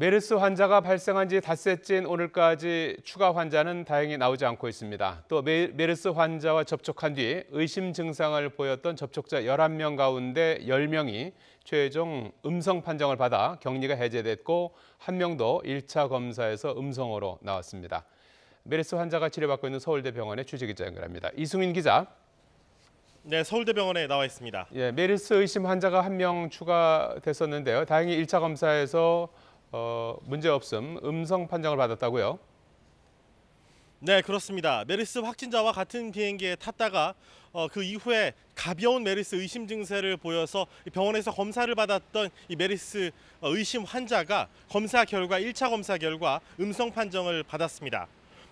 메르스 환자가 발생한 지 닷새째인 오늘까지 추가 환자는 다행히 나오지 않고 있습니다. 또 메르스 환자와 접촉한 뒤 의심 증상을 보였던 접촉자 11명 가운데 10명이 최종 음성 판정을 받아 격리가 해제됐고 한 명도 1차 검사에서 음성으로 나왔습니다. 메르스 환자가 치료받고 있는 서울대병원의 취재기자 연결합니다. 이승윤 기자. 네, 서울대병원에 나와 있습니다. 예, 메르스 의심 환자가 한 명 추가됐었는데요. 다행히 1차 검사에서 문제 없음 음성 판정을 받았다고요? 네, 그렇습니다. 메르스 확진자와 같은 비행기에 탔다가 그 이후에 가벼운 메르스 의심 증세를 보여서 병원에서 검사를 받았던 이 메르스 의심 환자가 검사 결과 1차 검사 결과 음성 판정을 받았습니다.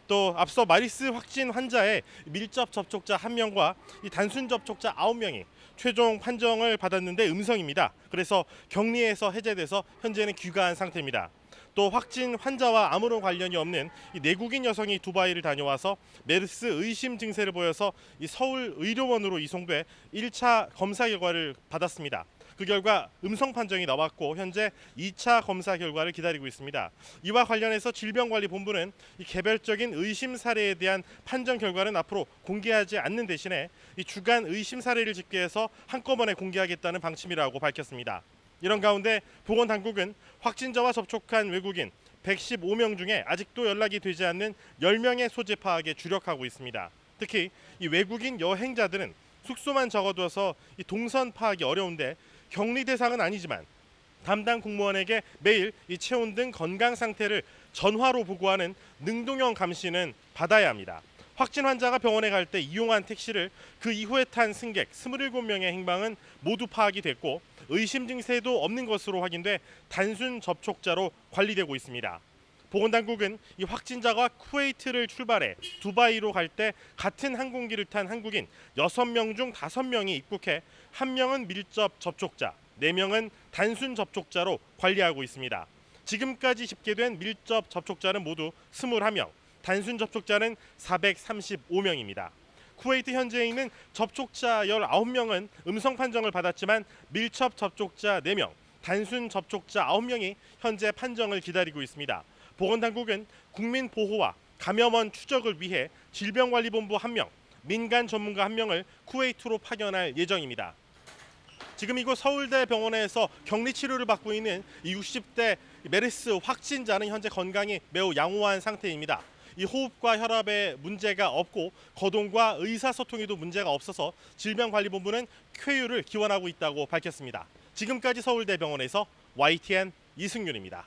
또 앞서 메르스 확진 환자의 밀접 접촉자 1명과 이 단순 접촉자 9명이 최종 판정을 받았는데 음성입니다. 그래서 격리에서 해제돼서 현재는 귀가한 상태입니다. 또 확진 환자와 아무런 관련이 없는 이 내국인 여성이 두바이를 다녀와서 메르스 의심 증세를 보여서 이 서울 의료원으로 이송돼 1차 검사 결과를 받았습니다. 그 결과 음성 판정이 나왔고 현재 2차 검사 결과를 기다리고 있습니다. 이와 관련해서 질병관리본부는 이 개별적인 의심 사례에 대한 판정 결과는 앞으로 공개하지 않는 대신에 이 주간 의심 사례를 집계해서 한꺼번에 공개하겠다는 방침이라고 밝혔습니다. 이런 가운데 보건당국은 확진자와 접촉한 외국인 115명 중에 아직도 연락이 되지 않는 10명의 소재 파악에 주력하고 있습니다. 특히 이 외국인 여행자들은 숙소만 적어둬서 이 동선 파악이 어려운데 격리 대상은 아니지만 담당 공무원에게 매일 이 체온 등 건강 상태를 전화로 보고하는 능동형 감시는 받아야 합니다. 확진 환자가 병원에 갈 때 이용한 택시를 그 이후에 탄 승객 27명의 행방은 모두 파악이 됐고 의심 증세도 없는 것으로 확인돼 단순 접촉자로 관리되고 있습니다. 보건당국은 이 확진자가 쿠웨이트를 출발해 두바이로 갈 때 같은 항공기를 탄 한국인 6명 중 5명이 입국해 1명은 밀접 접촉자, 4명은 단순 접촉자로 관리하고 있습니다. 지금까지 집계된 밀접 접촉자는 모두 21명, 단순 접촉자는 435명입니다. 쿠웨이트 현지에 있는 접촉자 19명은 음성 판정을 받았지만 밀접 접촉자 4명, 단순 접촉자 9명이 현재 판정을 기다리고 있습니다. 보건당국은 국민 보호와 감염원 추적을 위해 질병관리본부 1명, 민간 전문가 1명을 쿠웨이트로 파견할 예정입니다. 지금 이곳 서울대병원에서 격리 치료를 받고 있는 이 60대 메르스 확진자는 현재 건강이 매우 양호한 상태입니다. 이 호흡과 혈압에 문제가 없고 거동과 의사소통에도 문제가 없어서 질병관리본부는 쾌유를 기원하고 있다고 밝혔습니다. 지금까지 서울대병원에서 YTN 이승윤입니다.